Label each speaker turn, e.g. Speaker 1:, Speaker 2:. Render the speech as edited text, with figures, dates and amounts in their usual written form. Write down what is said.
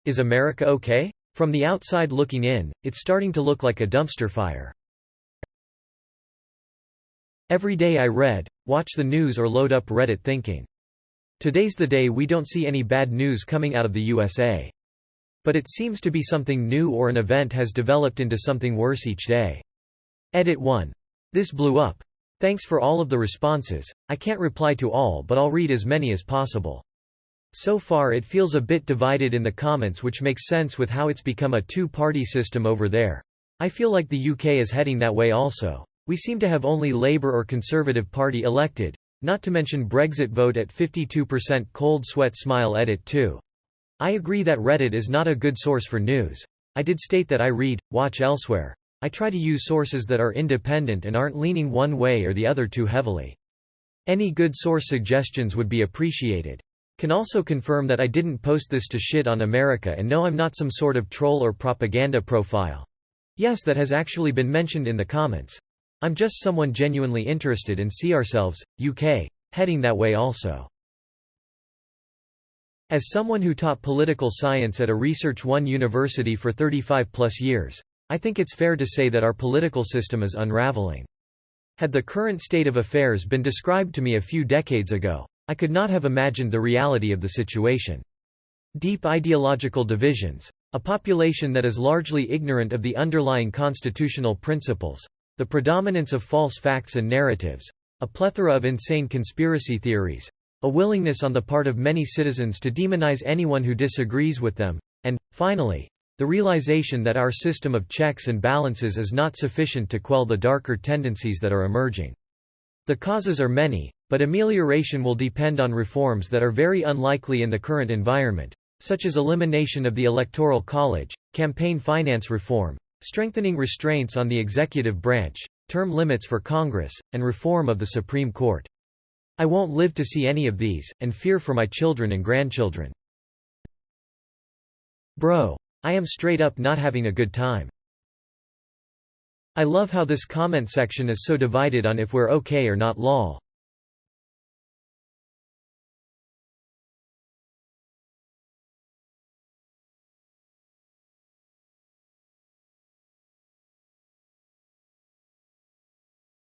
Speaker 1: Is America okay? From the outside looking in, it's starting to look like a dumpster fire. Every day I read, watch the news or load up Reddit thinking, today's the day we don't see any bad news coming out of the USA. But it seems to be something new or an event has developed into something worse each day. Edit 1. This blew up. Thanks for all of the responses. I can't reply to all, but I'll read as many as possible. So far it feels a bit divided in the comments, which makes sense with how it's become a two-party system over there. I feel like the UK is heading that way also. We seem to have only Labour or Conservative Party elected, not to mention Brexit vote at 52%. Cold sweat smile. Edit 2. I agree that Reddit is not a good source for news. I did state that I read, watch elsewhere. I try to use sources that are independent and aren't leaning one way or the other too heavily. Any good source suggestions would be appreciated. Can also confirm that I didn't post this to shit on America, and no, I'm not some sort of troll or propaganda profile. Yes, that has actually been mentioned in the comments. I'm just someone genuinely interested and see ourselves, UK, heading that way also. As someone who taught political science at a Research One university for 35+ years, I think it's fair to say that our political system is unraveling. Had the current state of affairs been described to me a few decades ago, I could not have imagined the reality of the situation. Deep ideological divisions, a population that is largely ignorant of the underlying constitutional principles, the predominance of false facts and narratives, a plethora of insane conspiracy theories, a willingness on the part of many citizens to demonize anyone who disagrees with them, and, finally, the realization that our system of checks and balances is not sufficient to quell the darker tendencies that are emerging. The causes are many, but amelioration will depend on reforms that are very unlikely in the current environment, such as elimination of the Electoral College, campaign finance reform, strengthening restraints on the executive branch, term limits for Congress, and reform of the Supreme Court. I won't live to see any of these, and fear for my children and grandchildren. Bro. I am straight up not having a good time. I love how this comment section is so divided on if we're okay or not. Lol.